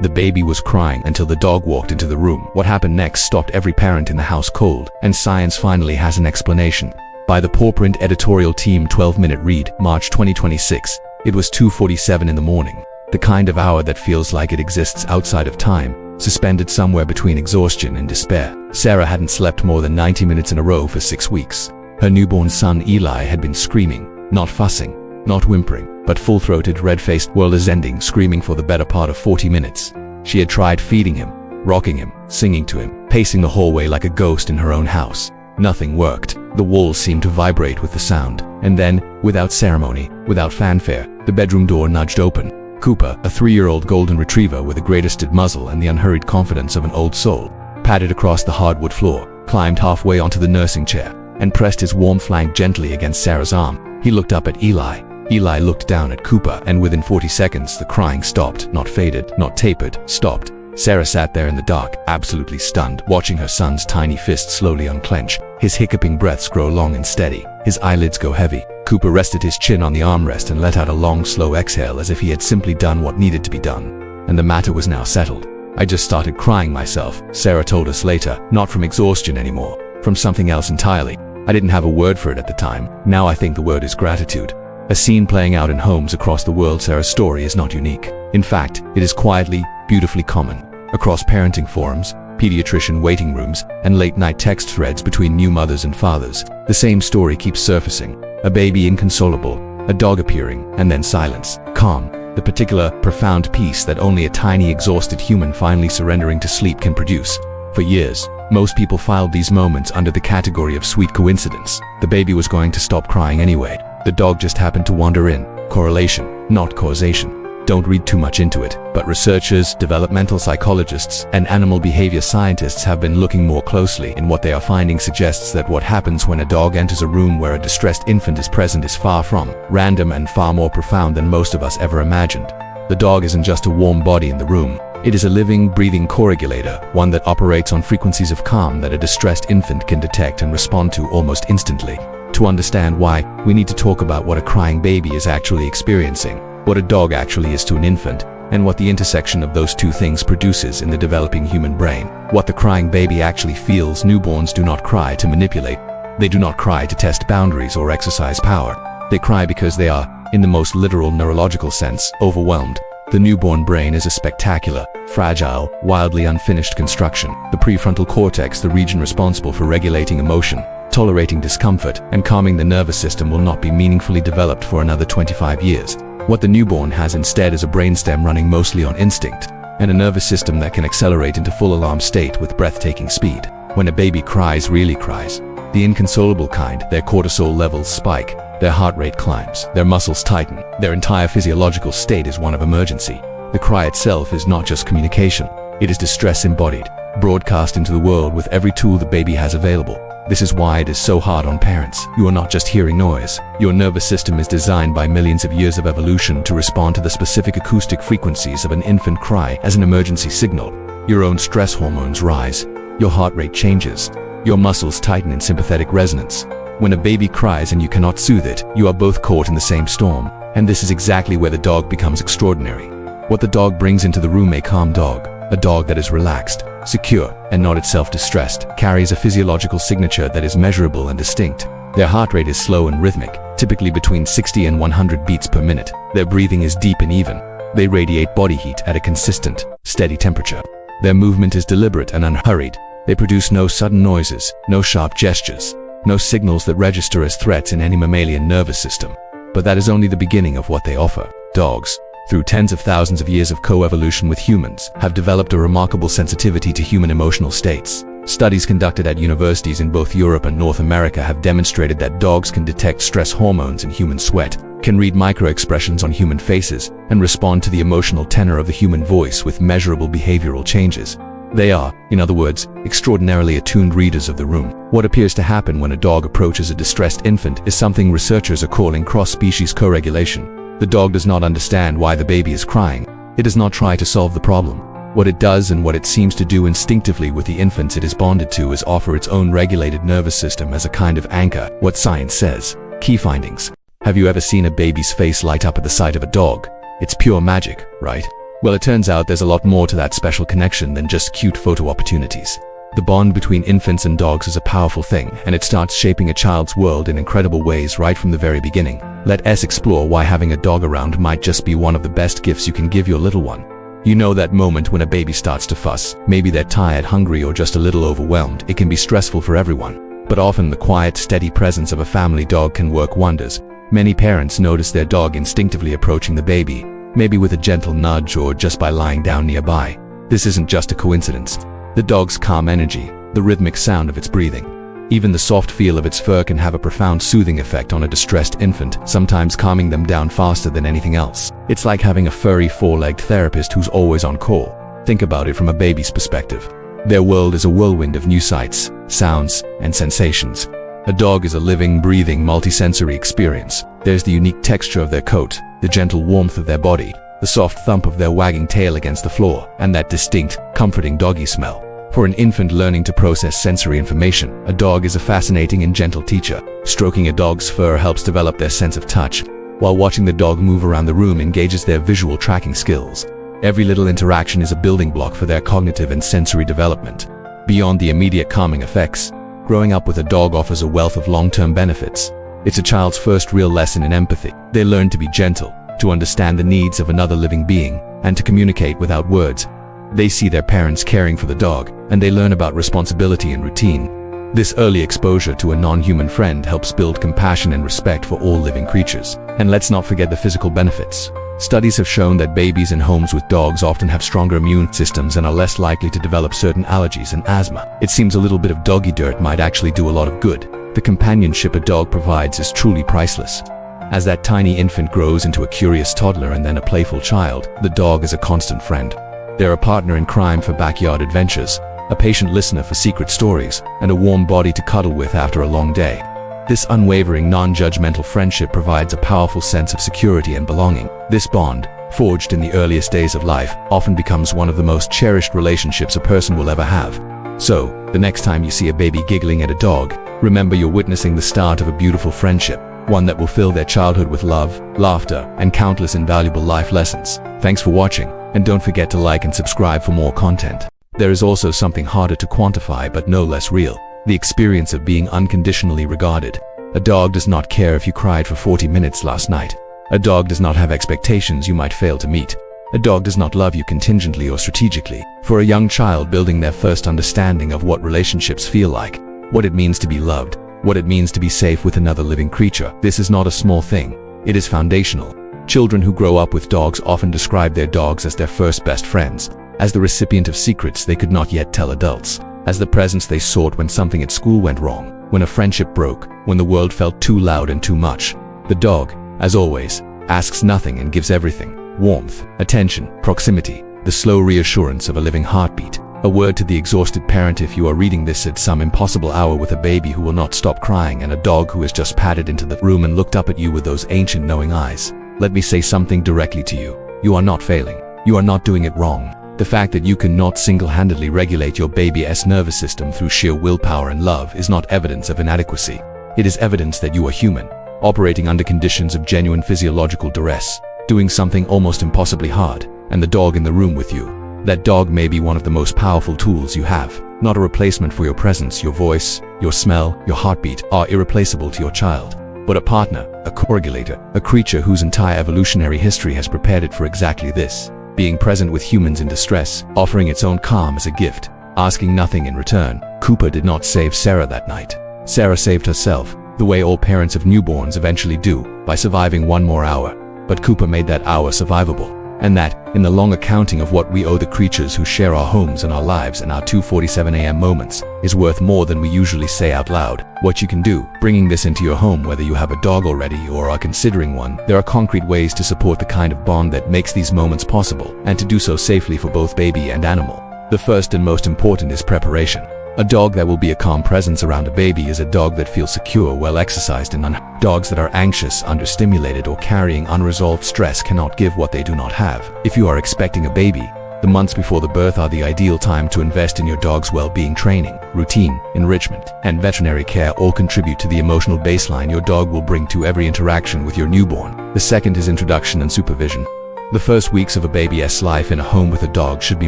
The baby was crying until the dog walked into the room. What happened next stopped every parent in the house cold, and science finally has an explanation. By the Paw Print editorial team. 12-minute read, March 2026. It was 2:47 in the morning. The kind of hour that feels like it exists outside of time, suspended somewhere between exhaustion and despair. Sarah hadn't slept more than 90 minutes in a row for 6 weeks. Her newborn son Eli had been screaming, not fussing, not whimpering, but full-throated, red-faced, world is ending, screaming for the better part of 40 minutes. She had tried feeding him, rocking him, singing to him, pacing the hallway like a ghost in her own house. Nothing worked. The walls seemed to vibrate with the sound. And then, without ceremony, without fanfare, the bedroom door nudged open. Cooper, a 3-year-old golden retriever with a great-ested muzzle and the unhurried confidence of an old soul, padded across the hardwood floor, climbed halfway onto the nursing chair, and pressed his warm flank gently against Sarah's arm. He looked up at Eli. Eli looked down at Cooper, and within 40 seconds the crying stopped, not faded, not tapered, stopped. Sarah sat there in the dark, absolutely stunned, watching her son's tiny fist slowly unclench, his hiccuping breaths grow long and steady, his eyelids go heavy. Cooper rested his chin on the armrest and let out a long, slow exhale as if he had simply done what needed to be done. And the matter was now settled. I just started crying myself, Sarah told us later, not from exhaustion anymore, from something else entirely. I didn't have a word for it at the time. Now I think the word is gratitude. A scene playing out in homes across the world. Sarah's story is not unique. In fact, it is quietly, beautifully common. Across parenting forums, pediatrician waiting rooms, and late-night text threads between new mothers and fathers, the same story keeps surfacing. A baby inconsolable, a dog appearing, and then silence. Calm, the particular, profound peace that only a tiny, exhausted human finally surrendering to sleep can produce. For years, most people filed these moments under the category of sweet coincidence. The baby was going to stop crying anyway. The dog just happened to wander in. Correlation, not causation. Don't read too much into it, but researchers, developmental psychologists, and animal behavior scientists have been looking more closely, and what they are finding suggests that what happens when a dog enters a room where a distressed infant is present is far from random and far more profound than most of us ever imagined. The dog isn't just a warm body in the room. It is a living, breathing co-regulator, one that operates on frequencies of calm that a distressed infant can detect and respond to almost instantly. To understand why, we need to talk about what a crying baby is actually experiencing, what a dog actually is to an infant, and what the intersection of those two things produces in the developing human brain. What the crying baby actually feels. Newborns do not cry to manipulate. They do not cry to test boundaries or exercise power. They cry because they are, in the most literal neurological sense, overwhelmed. The newborn brain is a spectacular, fragile, wildly unfinished construction. The prefrontal cortex, the region responsible for regulating emotion, tolerating discomfort, and calming the nervous system, will not be meaningfully developed for another 25 years. What the newborn has instead is a brainstem running mostly on instinct, and a nervous system that can accelerate into full alarm state with breathtaking speed. When a baby cries, really cries, the inconsolable kind, their cortisol levels spike, their heart rate climbs, their muscles tighten, their entire physiological state is one of emergency. The cry itself is not just communication, it is distress embodied, broadcast into the world with every tool the baby has available. This is why it is so hard on parents. You are not just hearing noise. Your nervous system is designed by millions of years of evolution to respond to the specific acoustic frequencies of an infant cry as an emergency signal. Your own stress hormones rise. Your heart rate changes. Your muscles tighten in sympathetic resonance. When a baby cries and you cannot soothe it, you are both caught in the same storm. And this is exactly where the dog becomes extraordinary. What the dog brings into the room: a calm dog, a dog that is relaxed, secure, and not itself distressed, carries a physiological signature that is measurable and distinct. Their heart rate is slow and rhythmic, typically between 60 and 100 beats per minute. Their breathing is deep and even. They radiate body heat at a consistent, steady temperature. Their movement is deliberate and unhurried. They produce no sudden noises, no sharp gestures, no signals that register as threats in any mammalian nervous system. But that is only the beginning of what they offer. Dogs, through tens of thousands of years of co-evolution with humans, have developed a remarkable sensitivity to human emotional states. Studies conducted at universities in both Europe and North America have demonstrated that dogs can detect stress hormones in human sweat, can read micro-expressions on human faces, and respond to the emotional tenor of the human voice with measurable behavioral changes. They are, in other words, extraordinarily attuned readers of the room. What appears to happen when a dog approaches a distressed infant is something researchers are calling cross-species co-regulation. The dog does not understand why the baby is crying. It does not try to solve the problem. What it does, and what it seems to do instinctively with the infants it is bonded to, is offer its own regulated nervous system as a kind of anchor. What science says. Key findings. Have you ever seen a baby's face light up at the sight of a dog? It's pure magic, right? Well, it turns out there's a lot more to that special connection than just cute photo opportunities. The bond between infants and dogs is a powerful thing, and it starts shaping a child's world in incredible ways right from the very beginning. Let us explore why having a dog around might just be one of the best gifts you can give your little one. You know that moment when a baby starts to fuss. Maybe they're tired, hungry, or just a little overwhelmed. It can be stressful for everyone. But often the quiet, steady presence of a family dog can work wonders. Many parents notice their dog instinctively approaching the baby, maybe with a gentle nudge or just by lying down nearby. This isn't just a coincidence. The dog's calm energy, the rhythmic sound of its breathing, even the soft feel of its fur can have a profound soothing effect on a distressed infant, sometimes calming them down faster than anything else. It's like having a furry, four-legged therapist who's always on call. Think about it from a baby's perspective. Their world is a whirlwind of new sights, sounds, and sensations. A dog is a living, breathing, multisensory experience. There's the unique texture of their coat, the gentle warmth of their body, the soft thump of their wagging tail against the floor, and that distinct, comforting doggy smell. For an infant learning to process sensory information, a dog is a fascinating and gentle teacher. Stroking a dog's fur helps develop their sense of touch, while watching the dog move around the room engages their visual tracking skills. Every little interaction is a building block for their cognitive and sensory development. Beyond the immediate calming effects, growing up with a dog offers a wealth of long-term benefits. It's a child's first real lesson in empathy. They learn to be gentle, to understand the needs of another living being, and to communicate without words. They see their parents caring for the dog, and they learn about responsibility and routine. This early exposure to a non-human friend helps build compassion and respect for all living creatures. And let's not forget the physical benefits. Studies have shown that babies in homes with dogs often have stronger immune systems and are less likely to develop certain allergies and asthma. It seems a little bit of doggy dirt might actually do a lot of good. The companionship a dog provides is truly priceless. As that tiny infant grows into a curious toddler and then a playful child, the dog is a constant friend. They're a partner in crime for backyard adventures, a patient listener for secret stories, and a warm body to cuddle with after a long day. This unwavering, non-judgmental friendship provides a powerful sense of security and belonging. This bond, forged in the earliest days of life, often becomes one of the most cherished relationships a person will ever have. So, the next time you see a baby giggling at a dog, remember you're witnessing the start of a beautiful friendship, one that will fill their childhood with love, laughter, and countless invaluable life lessons. Thanks for watching, and don't forget to like and subscribe for more content. There is also something harder to quantify but no less real: the experience of being unconditionally regarded. A dog does not care if you cried for 40 minutes last night. A dog does not have expectations you might fail to meet. A dog does not love you contingently or strategically. For a young child building their first understanding of what relationships feel like, what it means to be loved, what it means to be safe with another living creature, this is not a small thing. It is foundational. Children who grow up with dogs often describe their dogs as their first best friends, as the recipient of secrets they could not yet tell adults, as the presence they sought when something at school went wrong, when a friendship broke, when the world felt too loud and too much. The dog, as always, asks nothing and gives everything: warmth, attention, proximity, the slow reassurance of a living heartbeat. A word to the exhausted parent: if you are reading this at some impossible hour with a baby who will not stop crying and a dog who has just padded into the room and looked up at you with those ancient knowing eyes, let me say something directly to you. You are not failing. You are not doing it wrong. The fact that you cannot single-handedly regulate your baby's nervous system through sheer willpower and love is not evidence of inadequacy. It is evidence that you are human, operating under conditions of genuine physiological duress, doing something almost impossibly hard, and the dog in the room with you. That dog may be one of the most powerful tools you have, not a replacement for your presence. Your voice, your smell, your heartbeat are irreplaceable to your child, but a partner, a co-regulator, a creature whose entire evolutionary history has prepared it for exactly this: being present with humans in distress, offering its own calm as a gift, asking nothing in return. Cooper did not save Sarah that night. Sarah saved herself, the way all parents of newborns eventually do, by surviving one more hour. But Cooper made that hour survivable. And that, in the long accounting of what we owe the creatures who share our homes and our lives and our 2:47 a.m. moments, is worth more than we usually say out loud. What you can do, bringing this into your home, whether you have a dog already or are considering one, there are concrete ways to support the kind of bond that makes these moments possible, and to do so safely for both baby and animal. The first and most important is preparation. A dog that will be a calm presence around a baby is a dog that feels secure, well exercised, and dogs that are anxious, understimulated, or carrying unresolved stress cannot give what they do not have. If you are expecting a baby, the months before the birth are the ideal time to invest in your dog's well-being. Training, routine, enrichment, and veterinary care all contribute to the emotional baseline your dog will bring to every interaction with your newborn. The second is introduction and supervision. The first weeks of a baby's life in a home with a dog should be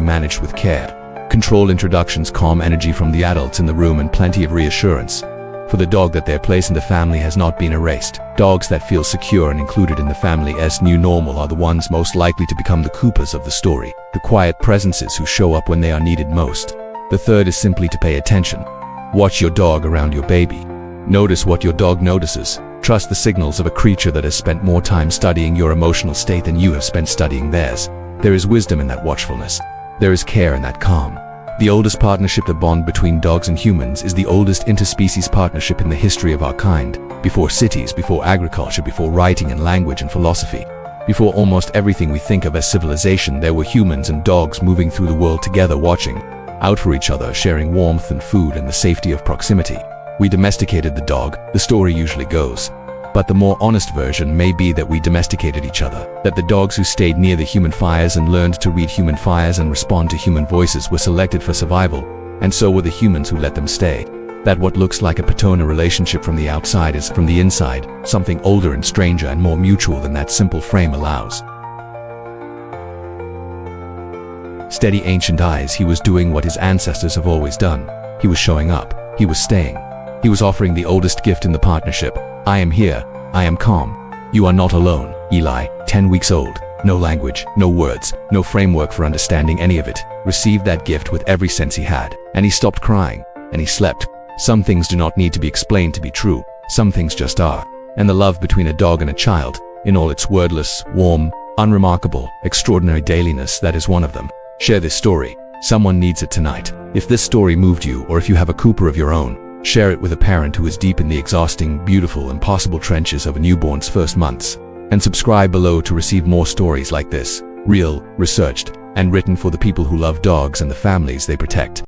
managed with care. Controlled introductions, calm energy from the adults in the room, and plenty of reassurance for the dog that their place in the family has not been erased. Dogs that feel secure and included in the family's new normal are the ones most likely to become the Coopers of the story, the quiet presences who show up when they are needed most. The third is simply to pay attention. Watch your dog around your baby. Notice what your dog notices. Trust the signals of a creature that has spent more time studying your emotional state than you have spent studying theirs. There is wisdom in that watchfulness. There is care in that calm. The oldest partnership, the bond between dogs and humans, is the oldest interspecies partnership in the history of our kind. Before cities, before agriculture, before writing and language and philosophy, before almost everything we think of as civilization, there were humans and dogs moving through the world together, watching out for each other, sharing warmth and food and the safety of proximity. We domesticated the dog, the story usually goes. But the more honest version may be that we domesticated each other, that the dogs who stayed near the human fires and learned to read human fires and respond to human voices were selected for survival, and so were the humans who let them stay. That what looks like a paternal relationship from the outside is, from the inside, something older and stranger and more mutual than that simple frame allows. Steady ancient eyes, he was doing what his ancestors have always done. He was showing up. He was staying. He was offering the oldest gift in the partnership. I am here. I am calm. You are not alone. Eli, 10 weeks old. No language, no words, no framework for understanding any of it. Received that gift with every sense he had. And he stopped crying. And he slept. Some things do not need to be explained to be true. Some things just are. And the love between a dog and a child, in all its wordless, warm, unremarkable, extraordinary dailiness, that is one of them. Share this story. Someone needs it tonight. If this story moved you, or if you have a Cooper of your own, share it with a parent who is deep in the exhausting, beautiful, impossible trenches of a newborn's first months. And subscribe below to receive more stories like this, real, researched, and written for the people who love dogs and the families they protect.